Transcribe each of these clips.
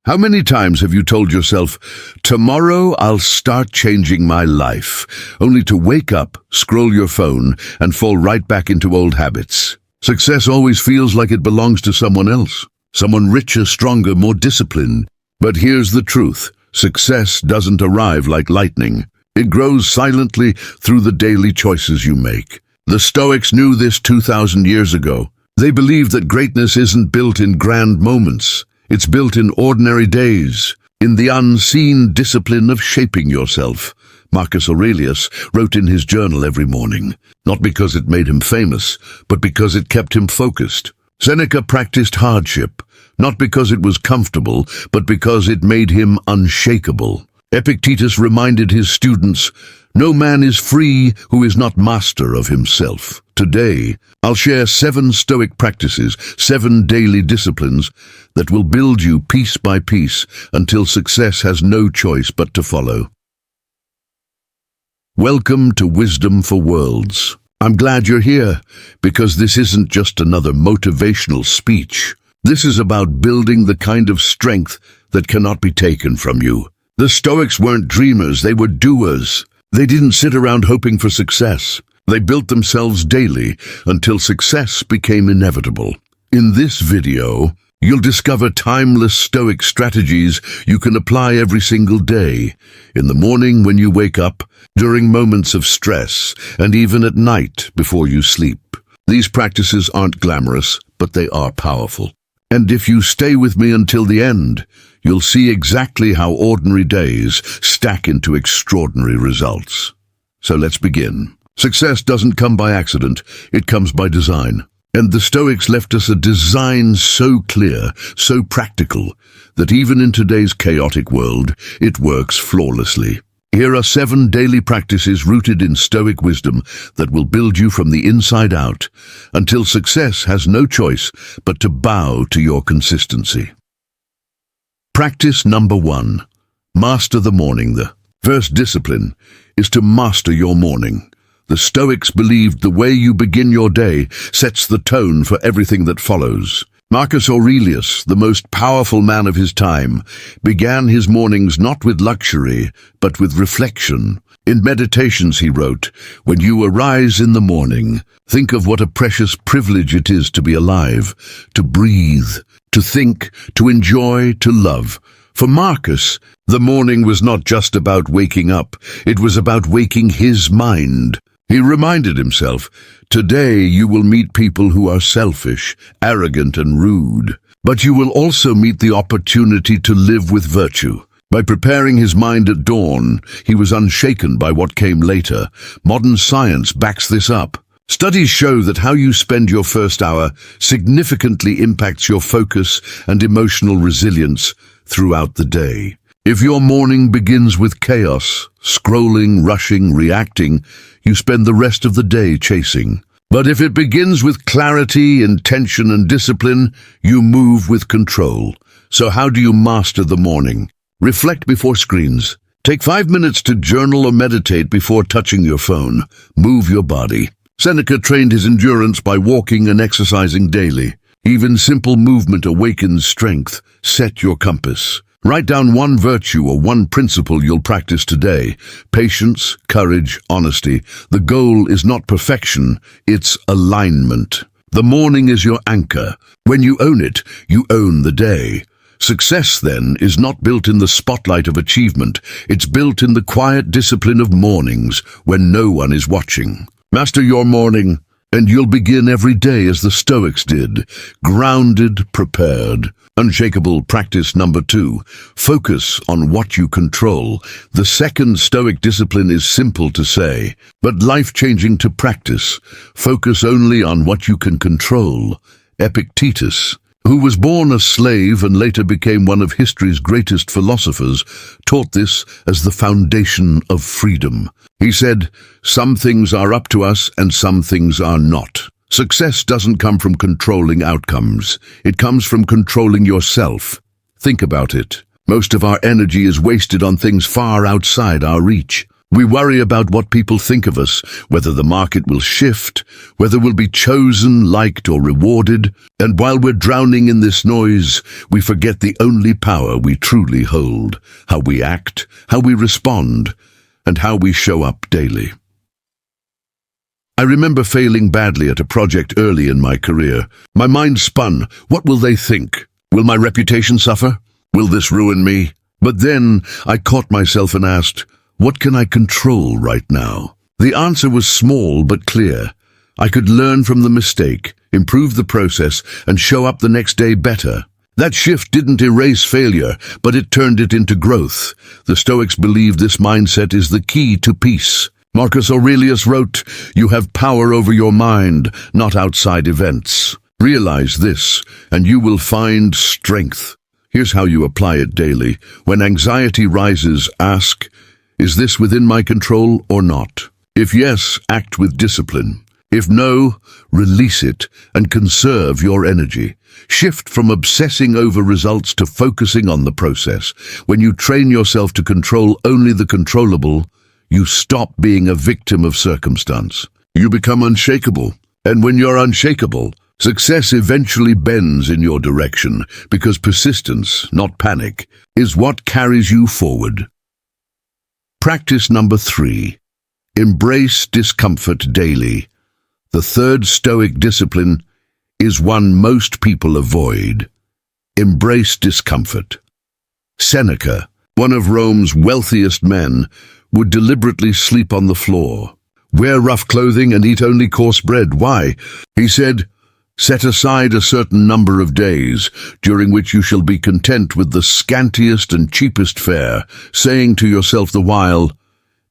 How many times have you told yourself, tomorrow I'll start changing my life, only to wake up, scroll your phone, and fall right back into old habits? Success always feels like it belongs to someone else, someone richer, stronger, more disciplined. But here's the truth. Success doesn't arrive like lightning. It grows silently through the daily choices you make. The Stoics knew this 2,000 years ago. They believed that greatness isn't built in grand moments. It's built in ordinary days, in the unseen discipline of shaping yourself. Marcus Aurelius wrote in his journal every morning, not because it made him famous, but because it kept him focused. Seneca practiced hardship, not because it was comfortable, but because it made him unshakable. Epictetus reminded his students, "No man is free who is not master of himself." Today, I'll share 7 Stoic practices, 7 daily disciplines that will build you piece by piece until success has no choice but to follow. Welcome to Wisdom for Worlds. I'm glad you're here, because this isn't just another motivational speech. This is about building the kind of strength that cannot be taken from you. The Stoics weren't dreamers, they were doers. They didn't sit around hoping for success. They built themselves daily until success became inevitable. In this video, you'll discover timeless Stoic strategies you can apply every single day, in the morning when you wake up, during moments of stress, and even at night before you sleep. These practices aren't glamorous, but they are powerful. And if you stay with me until the end, you'll see exactly how ordinary days stack into extraordinary results. So let's begin. Success doesn't come by accident, it comes by design. And the Stoics left us a design so clear, so practical, that even in today's chaotic world, it works flawlessly. Here are 7 daily practices rooted in Stoic wisdom that will build you from the inside out, until success has no choice but to bow to your consistency. Practice number 1. Master the morning. The first discipline is to master your morning. The Stoics believed the way you begin your day sets the tone for everything that follows. Marcus Aurelius, the most powerful man of his time, began his mornings not with luxury, but with reflection. In Meditations he wrote, "When you arise in the morning, think of what a precious privilege it is to be alive, to breathe, to think, to enjoy, to love." For Marcus, the morning was not just about waking up, it was about waking his mind. He reminded himself, "Today you will meet people who are selfish, arrogant, and rude. But you will also meet the opportunity to live with virtue." By preparing his mind at dawn, he was unshaken by what came later. Modern science backs this up. Studies show that how you spend your first hour significantly impacts your focus and emotional resilience throughout the day. If your morning begins with chaos, scrolling, rushing, reacting, you spend the rest of the day chasing. But if it begins with clarity, intention, and discipline, you move with control. So how do you master the morning? Reflect before screens. Take 5 minutes to journal or meditate before touching your phone. Move your body. Seneca trained his endurance by walking and exercising daily. Even simple movement awakens strength. Set your compass. Write down one virtue or one principle you'll practice today. Patience, courage, honesty. The goal is not perfection, it's alignment. The morning is your anchor. When you own it, you own the day. Success, then, is not built in the spotlight of achievement. It's built in the quiet discipline of mornings when no one is watching. Master your morning, and you'll begin every day as the Stoics did, grounded, prepared. Unshakable practice number 2. Focus on what you control. The second Stoic discipline is simple to say, but life-changing to practice. Focus only on what you can control. Epictetus, who was born a slave and later became one of history's greatest philosophers, taught this as the foundation of freedom. He said, "Some things are up to us and some things are not." Success doesn't come from controlling outcomes. It comes from controlling yourself. Think about it. Most of our energy is wasted on things far outside our reach. We worry about what people think of us, whether the market will shift, whether we'll be chosen, liked, or rewarded. And while we're drowning in this noise, we forget the only power we truly hold: how we act, how we respond, and how we show up daily. I remember failing badly at a project early in my career. My mind spun. What will they think? Will my reputation suffer? Will this ruin me? But then I caught myself and asked, what can I control right now? The answer was small but clear. I could learn from the mistake, improve the process, and show up the next day better. That shift didn't erase failure, but it turned it into growth. The Stoics believe this mindset is the key to peace. Marcus Aurelius wrote, "You have power over your mind, not outside events." Realize this, and you will find strength. Here's how you apply it daily. When anxiety rises, ask, is this within my control or not? If yes, act with discipline. If no, release it and conserve your energy. Shift from obsessing over results to focusing on the process. When you train yourself to control only the controllable, you stop being a victim of circumstance. You become unshakable. And when you're unshakable, success eventually bends in your direction, because persistence, not panic, is what carries you forward. Practice number 3. Embrace discomfort daily. The third Stoic discipline is one most people avoid. Embrace discomfort. Seneca, one of Rome's wealthiest men, would deliberately sleep on the floor, wear rough clothing, and eat only coarse bread. Why? He said, "Set aside a certain number of days, during which you shall be content with the scantiest and cheapest fare, saying to yourself the while,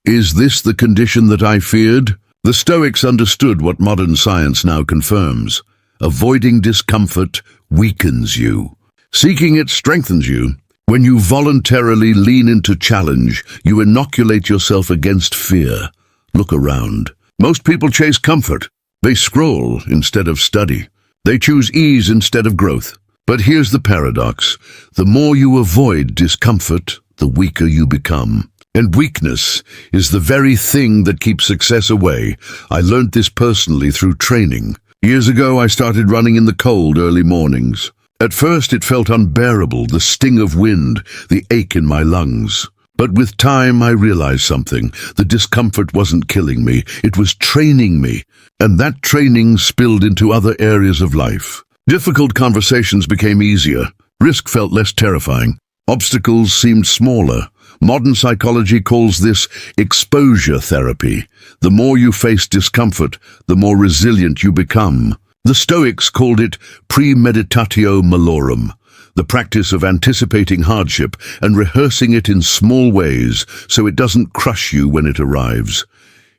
'Is this the condition that I feared?'" The Stoics understood what modern science now confirms. Avoiding discomfort weakens you. Seeking it strengthens you. When you voluntarily lean into challenge, you inoculate yourself against fear. Look around. Most people chase comfort. They scroll instead of study. They choose ease instead of growth. But here's the paradox. The more you avoid discomfort, the weaker you become. And weakness is the very thing that keeps success away. I learned this personally through training. Years ago, I started running in the cold early mornings. At first, it felt unbearable, the sting of wind, the ache in my lungs. But with time, I realized something. The discomfort wasn't killing me, it was training me. And that training spilled into other areas of life. Difficult conversations became easier. Risk felt less terrifying. Obstacles seemed smaller. Modern psychology calls this exposure therapy. The more you face discomfort, the more resilient you become. The Stoics called it premeditatio malorum, the practice of anticipating hardship and rehearsing it in small ways so it doesn't crush you when it arrives.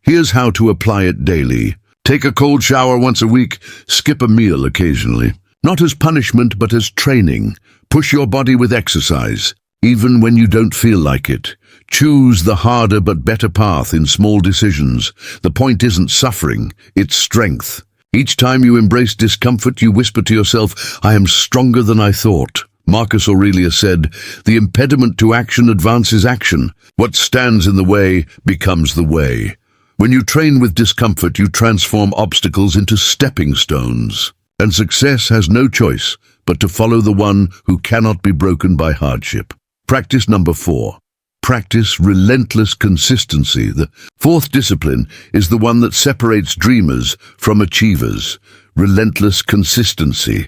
Here's how to apply it daily. Take a cold shower once a week, skip a meal occasionally. Not as punishment, but as training. Push your body with exercise, even when you don't feel like it. Choose the harder but better path in small decisions. The point isn't suffering, it's strength. Each time you embrace discomfort, you whisper to yourself, "I am stronger than I thought." Marcus Aurelius said, "The impediment to action advances action. What stands in the way becomes the way." When you train with discomfort, you transform obstacles into stepping stones. And success has no choice but to follow the one who cannot be broken by hardship. Practice number 4. Practice relentless consistency. The fourth discipline is the one that separates dreamers from achievers. Relentless consistency.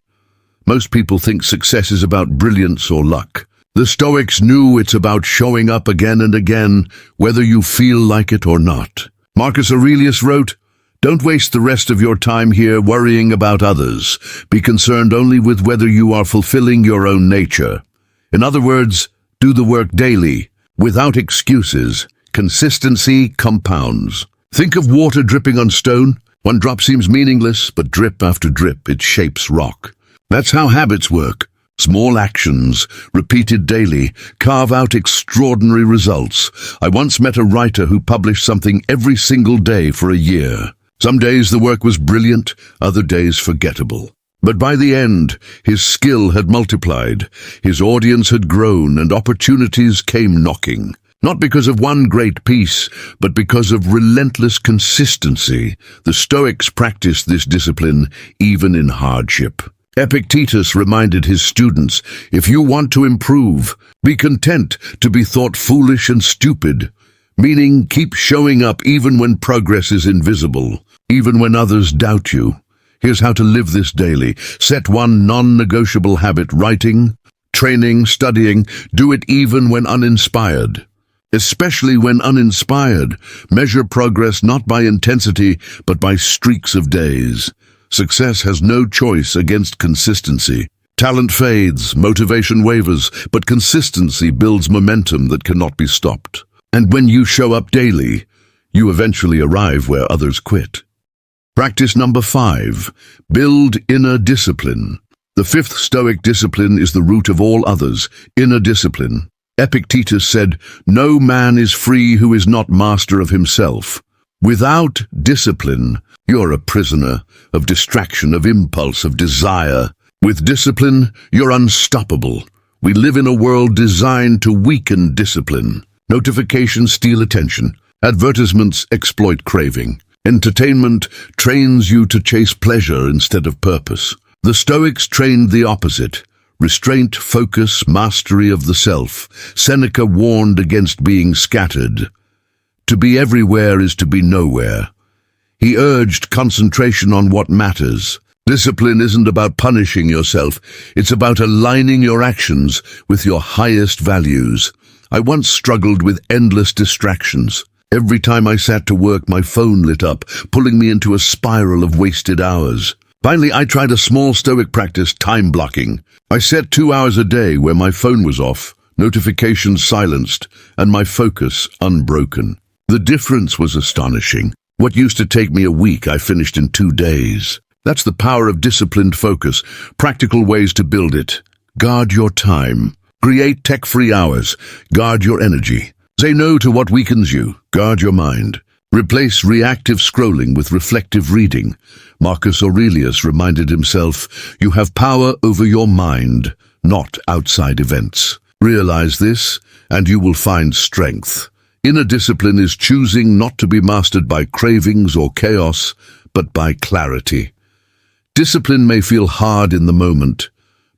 Most people think success is about brilliance or luck. The Stoics knew it's about showing up again and again, whether you feel like it or not. Marcus Aurelius wrote, "Don't waste the rest of your time here worrying about others. Be concerned only with whether you are fulfilling your own nature." In other words, do the work daily, without excuses. Consistency compounds. Think of water dripping on stone. One drop seems meaningless, but drip after drip, it shapes rock. That's how habits work. Small actions, repeated daily, carve out extraordinary results. I once met a writer who published something every single day for a year. Some days the work was brilliant, other days forgettable. But by the end, his skill had multiplied, his audience had grown, and opportunities came knocking. Not because of one great piece, but because of relentless consistency. The Stoics practiced this discipline even in hardship. Epictetus reminded his students, if you want to improve, be content to be thought foolish and stupid, meaning keep showing up even when progress is invisible, even when others doubt you. Here's how to live this daily. Set one non-negotiable habit: writing, training, studying. Do it even when uninspired. Especially when uninspired, measure progress not by intensity, but by streaks of days. Success has no choice against consistency. Talent fades, motivation wavers, but consistency builds momentum that cannot be stopped. And when you show up daily, you eventually arrive where others quit. Practice number 5. Build inner discipline. The 5th Stoic discipline is the root of all others: inner discipline. Epictetus said, "No man is free who is not master of himself." Without discipline, you're a prisoner of distraction, of impulse, of desire. With discipline, you're unstoppable. We live in a world designed to weaken discipline. Notifications steal attention. Advertisements exploit craving. Entertainment trains you to chase pleasure instead of purpose. The Stoics trained the opposite: restraint, focus, mastery of the self. Seneca warned against being scattered. To be everywhere is to be nowhere. He urged concentration on what matters. Discipline isn't about punishing yourself. It's about aligning your actions with your highest values. I once struggled with endless distractions. Every time I sat to work, my phone lit up, pulling me into a spiral of wasted hours. Finally, I tried a small Stoic practice: time blocking. I set 2 hours a day where my phone was off, notifications silenced, and my focus unbroken. The difference was astonishing. What used to take me a week, I finished in 2 days. That's the power of disciplined focus. Practical ways to build it: guard your time. Create tech-free hours. Guard your energy. Say no to what weakens you. Guard your mind. Replace reactive scrolling with reflective reading. Marcus Aurelius reminded himself, "You have power over your mind, not outside events." Realize this, and you will find strength. Inner discipline is choosing not to be mastered by cravings or chaos, but by clarity. Discipline may feel hard in the moment,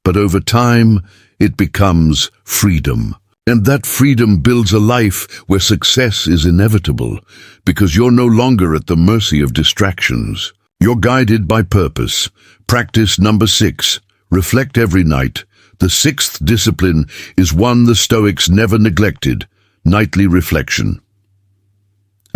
but over time, it becomes freedom. And that freedom builds a life where success is inevitable, because you're no longer at the mercy of distractions. You're guided by purpose. Practice number 6. Reflect every night. The 6th discipline is one the Stoics never neglected: nightly reflection.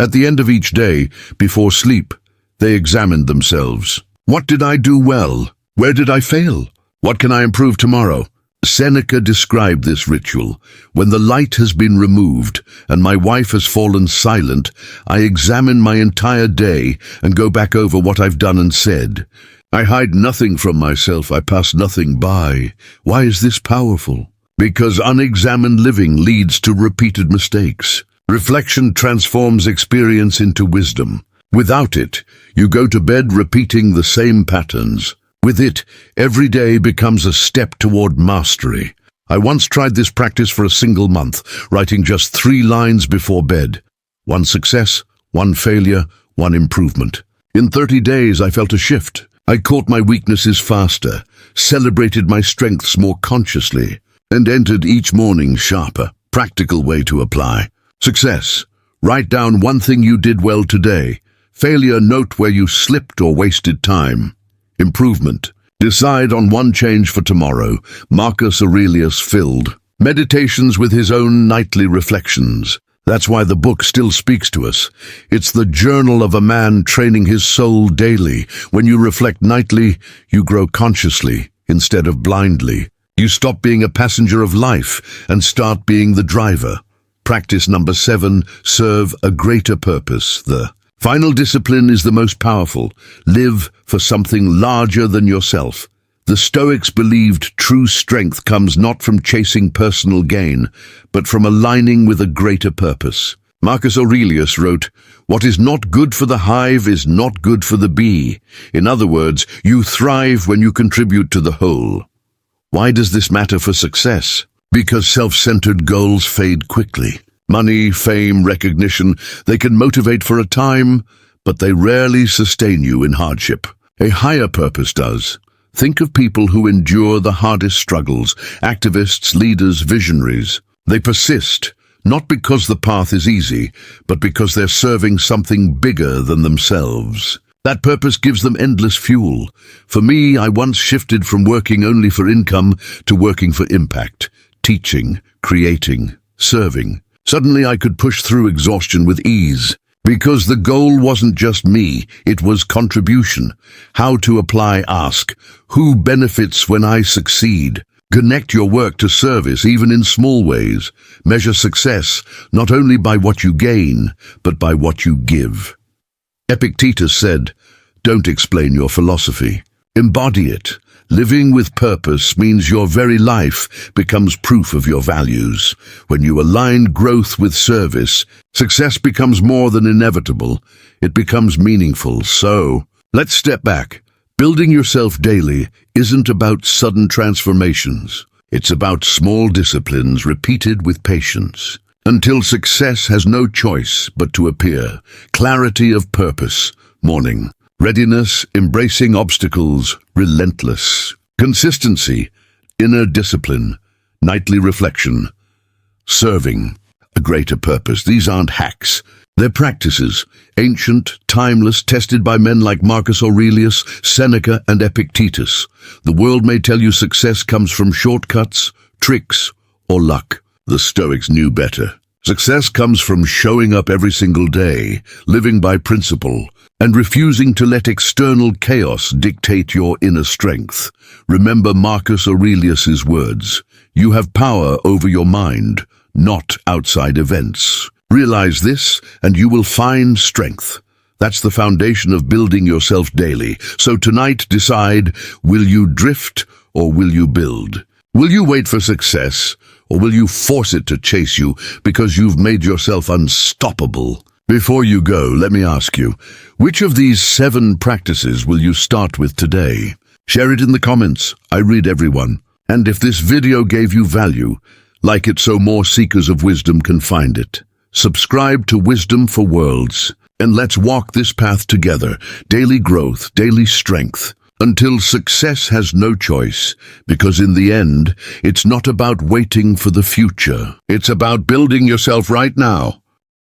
At the end of each day, before sleep, they examined themselves. What did I do well? Where did I fail? What can I improve tomorrow? Seneca described this ritual: when the light has been removed and my wife has fallen silent, I examine my entire day and go back over what I've done and said. I hide nothing from myself, I pass nothing by. Why is this powerful? Because unexamined living leads to repeated mistakes. Reflection transforms experience into wisdom. Without it, you go to bed repeating the same patterns. With it, every day becomes a step toward mastery. I once tried this practice for a single month, writing just 3 lines before bed. 1 success, 1 failure, 1 improvement. In 30 days, I felt a shift. I caught my weaknesses faster, celebrated my strengths more consciously, and entered each morning sharper. Practical way to apply. Success: write down 1 thing you did well today. Failure: note where you slipped or wasted time. Improvement: decide on 1 change for tomorrow. Marcus Aurelius filled meditations with his own nightly reflections. That's why the book still speaks to us. It's the journal of a man training his soul daily. When you reflect nightly, you grow consciously instead of blindly. You stop being a passenger of life and start being the driver. Practice number 7, serve a greater purpose. The final discipline is the most powerful. Live for something larger than yourself. The Stoics believed true strength comes not from chasing personal gain, but from aligning with a greater purpose. Marcus Aurelius wrote, "What is not good for the hive is not good for the bee." In other words, you thrive when you contribute to the whole. Why does this matter for success? Because self-centered goals fade quickly. Money, fame, recognition, they can motivate for a time, but they rarely sustain you in hardship. A higher purpose does. Think of people who endure the hardest struggles, activists, leaders, visionaries. They persist, not because the path is easy, but because they're serving something bigger than themselves. That purpose gives them endless fuel. For me, I once shifted from working only for income to working for impact, teaching, creating, serving. Suddenly I could push through exhaustion with ease. Because the goal wasn't just me, it was contribution. How to apply, ask. Who benefits when I succeed? Connect your work to service, even in small ways. Measure success, not only by what you gain, but by what you give. Epictetus said, "Don't explain your philosophy. Embody it." Living with purpose means your very life becomes proof of your values. When you align growth with service, success becomes more than inevitable. It becomes meaningful. So, let's step back. Building yourself daily isn't about sudden transformations. It's about small disciplines repeated with patience. Until success has no choice but to appear. Clarity of purpose, morning. Readiness, embracing obstacles, relentless. Consistency, inner discipline, nightly reflection. Serving, a greater purpose. These aren't hacks. They're practices, ancient, timeless, tested by men like Marcus Aurelius, Seneca, and Epictetus. The world may tell you success comes from shortcuts, tricks, or luck. The Stoics knew better. Success comes from showing up every single day, living by principle, and refusing to let external chaos dictate your inner strength. Remember Marcus Aurelius's words, "You have power over your mind, not outside events." Realize this, and you will find strength. That's the foundation of building yourself daily. So tonight, decide, will you drift or will you build? Will you wait for success, or will you force it to chase you because you've made yourself unstoppable? Before you go, let me ask you, which of these 7 practices will you start with today? Share it in the comments. I read everyone. And if this video gave you value, like it so more seekers of wisdom can find it. Subscribe to Wisdom for Worlds, and let's walk this path together. Daily growth, daily strength, until success has no choice, because in the end, it's not about waiting for the future. It's about building yourself right now.